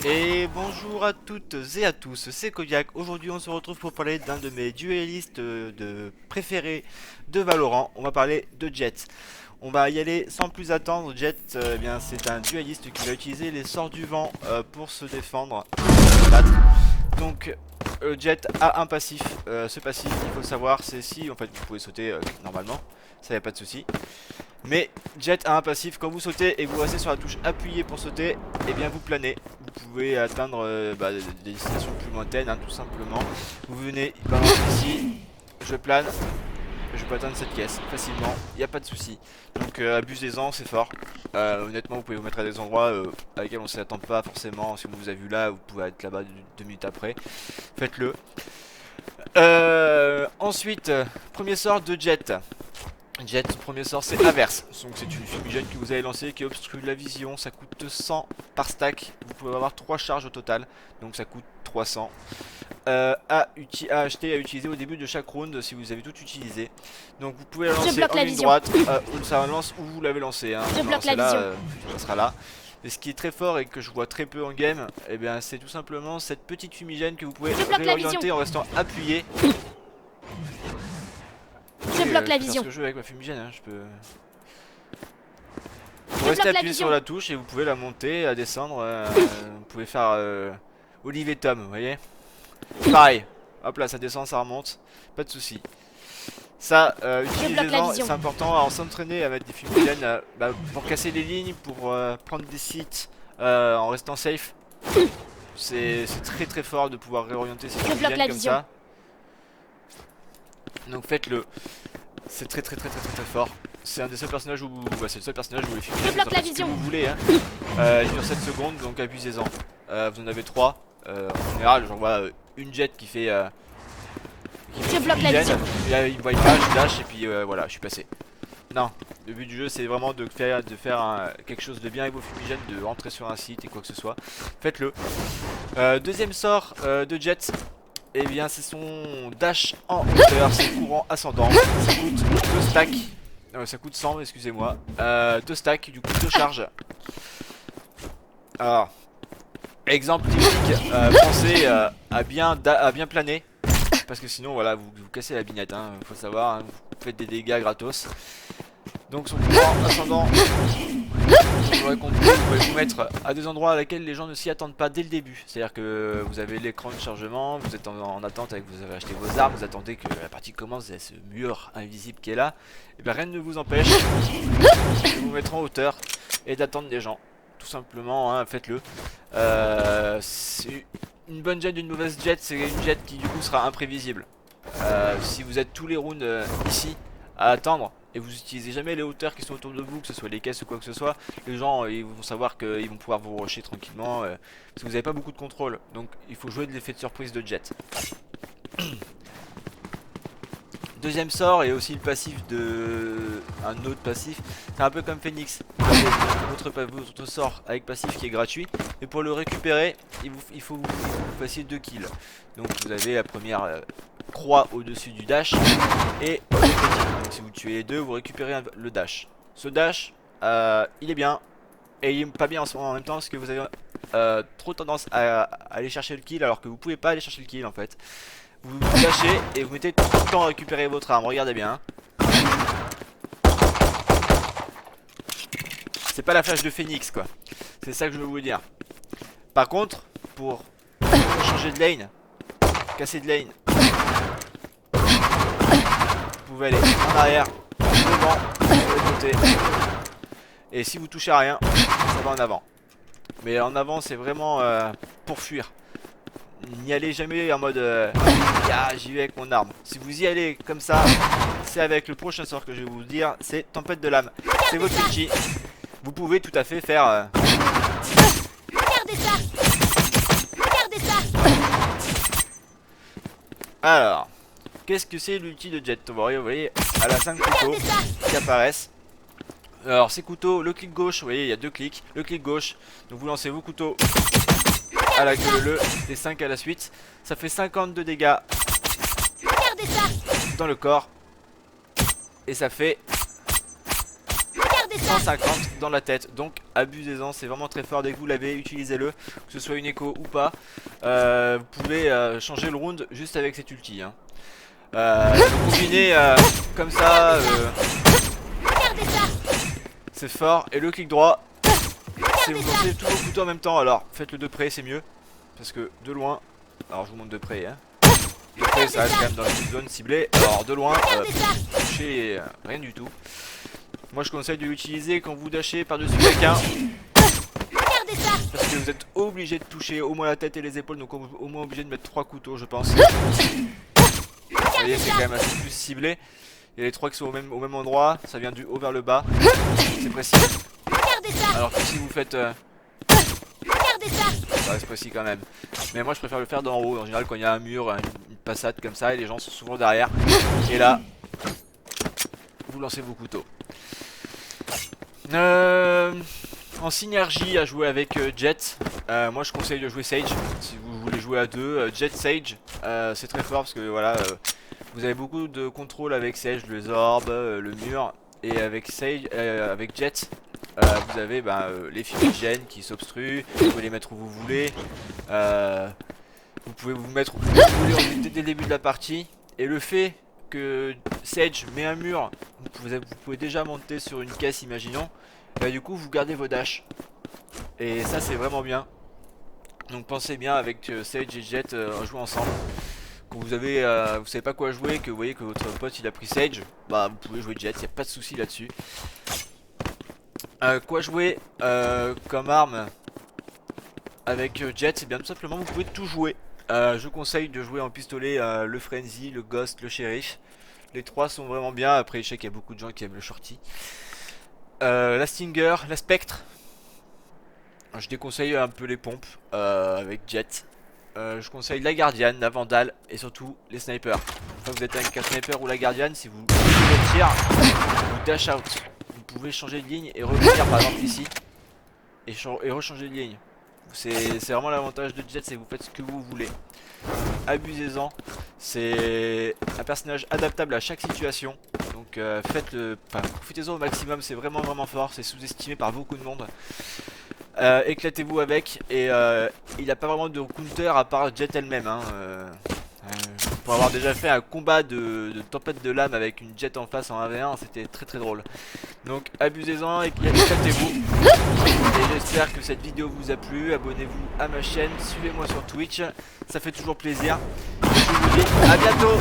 Et bonjour à toutes et à tous, c'est Kodiak. Aujourd'hui on se retrouve pour parler d'un de mes duellistes de préférés de Valorant. On va parler de Jett. On va y aller sans plus attendre. Jett, eh bien c'est un dueliste qui va utiliser les sorts du vent pour se défendre, se battre. Donc Jett a un passif. Ce passif, il faut savoir, c'est si en fait vous pouvez sauter normalement, ça y a pas de souci. Mais Jett a un passif, quand vous sautez et que vous restez sur la touche appuyée pour sauter, et bien vous planez. Vous pouvez atteindre des destinations plus lointaines, hein, tout simplement. Vous venez balancer ici, je plane, je peux atteindre cette caisse facilement, il n'y a pas de souci. Donc abusez-en, c'est fort. Honnêtement, vous pouvez vous mettre à des endroits à lesquels on ne s'y attend pas forcément. Si on vous a vu là, vous pouvez être là-bas 2 minutes après. Faites-le. Ensuite, premier sort de Jett. Jett, son premier sort c'est Averse, donc c'est une fumigène que vous allez lancer qui obstrue la vision, ça coûte 100 par stack, vous pouvez avoir 3 charges au total, donc ça coûte 300. À acheter et à utiliser au début de chaque round si vous avez tout utilisé. Donc vous pouvez la lancer en ligne droite, ça lance où vous l'avez lancé, hein. Je bloque la vision. Ça sera là. Et ce qui est très fort et que je vois très peu en game, eh bien c'est tout simplement cette petite fumigène que vous pouvez réorienter en restant appuyé. Je bloque la vision. Ce que je veux avec ma fumigène, hein, je peux. Vous restez appuyé sur la touche et vous pouvez la monter, la descendre. Vous pouvez faire Olive et Tom, vous voyez. Pareil, hop là, ça descend, ça remonte, pas de souci. Ça, utilisez-en, c'est important à s'entraîner à mettre des fumigènes pour casser les lignes, pour prendre des sites en restant safe. C'est très très fort de pouvoir réorienter ces fumigènes comme ça. Donc faites-le. C'est très fort. C'est un des seuls personnages où c'est le seul personnage où les fumigènes vous ce que vous voulez, hein. Il dure 7 secondes, donc abusez-en. Vous en avez 3. En général, j'en vois une Jett qui fait je bloque la vision. Il voit pas, je dash et puis voilà, je suis passé. Non, le but du jeu c'est vraiment de faire quelque chose de bien avec vos fumigènes, de rentrer sur un site et quoi que ce soit. Faites-le. Deuxième sort de Jett. Et bien c'est son dash en hauteur, c'est courant ascendant. Ça coûte 2 stacks. Ça coûte 100, excusez-moi. 2 stacks, du coup 2 charges. Alors, exemple typique, pensez à bien planer. Parce que sinon voilà, vous cassez la bignette, hein, faut savoir, hein, vous faites des dégâts gratos. Donc son courant ascendant, vous aurez compris, vous pouvez vous mettre à des endroits à lesquels les gens ne s'y attendent pas dès le début. C'est-à-dire que vous avez l'écran de chargement, vous êtes en attente avec, vous avez acheté vos armes, vous attendez que la partie commence, vous avez ce mur invisible qui est là. Et bien rien ne vous empêche de vous mettre en hauteur et d'attendre des gens. Tout simplement, hein, faites-le. Une bonne Jett d'une mauvaise Jett, c'est une Jett qui du coup sera imprévisible. Si vous êtes tous les rounds ici à attendre et vous utilisez jamais les hauteurs qui sont autour de vous, que ce soit les caisses ou quoi que ce soit, les gens ils vont savoir qu'ils vont pouvoir vous rusher tranquillement parce que vous n'avez pas beaucoup de contrôle. Donc il faut jouer de l'effet de surprise de Jett. Deuxième sort et aussi le passif de un autre passif, c'est un peu comme Phoenix. Votre sort avec passif qui est gratuit, et pour le récupérer il faut que vous fassiez 2 kills. Donc vous avez la première croix au-dessus du dash et le petit. Donc si vous tuez les deux, vous récupérez le dash. Ce dash il est bien et il est pas bien en même temps parce que vous avez trop tendance à aller chercher le kill alors que vous pouvez pas aller chercher le kill en fait. Vous lâchez et vous mettez tout le temps à récupérer votre arme, regardez bien. C'est pas la flash de Phoenix quoi. C'est ça que je veux vous dire. Par contre, pour changer de lane, casser de lane, vous pouvez aller en arrière, devant, de l'autre côté. Et si vous touchez à rien, ça va en avant. Mais en avant c'est vraiment pour fuir. N'y allez jamais en mode j'y vais avec mon arme. Si vous y allez comme ça, c'est avec le prochain sort que je vais vous dire, c'est tempête de lame. C'est votre ulti. Vous pouvez tout à fait faire Regardez ça. Regardez ça. Alors, qu'est-ce que c'est l'ulti de Jett? Vous voyez, elle a 5 couteaux qui apparaissent. Alors ces couteaux, le clic gauche, vous voyez il y a 2 clics. Le clic gauche, donc vous lancez vos couteaux à la queue et 5 à la suite. Ça fait 52 dégâts dans le corps. Et ça fait 150 dans la tête. Donc abusez-en, c'est vraiment très fort. Dès que vous l'avez, utilisez-le, que ce soit une écho ou pas. Vous pouvez changer le round juste avec cette ulti. Hein. Le combiner comme ça, Regardez ça. c'est fort. Et le clic droit, c'est vous lancez tous vos couteaux en même temps. Alors faites-le de près, c'est mieux. Parce que de loin, alors je vous montre de près. Hein. De près, ça reste quand même dans une zone ciblée. Alors de loin, toucher rien du tout. Moi je conseille de l'utiliser quand vous dashez par-dessus quelqu'un. Regardez ça. Parce que vous êtes obligé de toucher au moins la tête et les épaules. Donc au moins obligé de mettre 3 couteaux je pense. Vous voyez, c'est quand même assez plus ciblé. Il y a les 3 qui sont au même endroit. Ça vient du haut vers le bas. C'est précis. Regardez ça. Alors que si vous faites... Regardez ça. ça reste précis quand même. Mais moi je préfère le faire d'en haut. En général quand il y a un mur, une passade comme ça et les gens sont souvent derrière. Et là, vous lancez vos couteaux. En synergie à jouer avec Jet, moi je conseille de jouer Sage. Si vous voulez jouer à deux, Jet Sage, c'est très fort parce que voilà, vous avez beaucoup de contrôle avec Sage, les orbes, le mur. Et avec Sage, avec Jet, vous avez les fumigènes qui s'obstruent, vous pouvez les mettre où vous voulez. Vous pouvez vous mettre où vous voulez dès le début de la partie. Et le fait que Sage met un mur, vous pouvez déjà monter sur une caisse, imaginons. Du coup vous gardez vos dashs. Et ça c'est vraiment bien. Donc pensez bien avec Sage et Jet jouer ensemble. Quand vous savez pas quoi jouer, que vous voyez que votre pote il a pris Sage, bah vous pouvez jouer Jet, y a pas de souci là-dessus. Quoi jouer comme arme avec Jet? C'est bien tout simplement vous pouvez tout jouer. Je conseille de jouer en pistolet le Frenzy, le Ghost, le Sheriff. Les trois sont vraiment bien. Après je sais qu'il y a beaucoup de gens qui aiment le Shorty. La Stinger, la Spectre. Je déconseille un peu les pompes avec Jet. Je conseille la Guardian, la Vandale et surtout les snipers. Une fois que vous êtes avec un sniper ou la Guardian, si vous tirez, vous dash out. Vous pouvez changer de ligne et revenir par exemple ici et rechanger de ligne. C'est vraiment l'avantage de Jet, c'est que vous faites ce que vous voulez. Abusez-en. C'est un personnage adaptable à chaque situation. Donc profitez-en au maximum, c'est vraiment fort, c'est sous-estimé par beaucoup de monde. Éclatez-vous avec et il n'a pas vraiment de counter à part Jet elle-même. Hein. Pour avoir déjà fait un combat de tempête de lame avec une Jet en face en 1v1, c'était très drôle. Donc abusez-en et éclatez-vous. Et j'espère que cette vidéo vous a plu. Abonnez-vous à ma chaîne, suivez-moi sur Twitch, ça fait toujours plaisir. Et je vous dis à bientôt.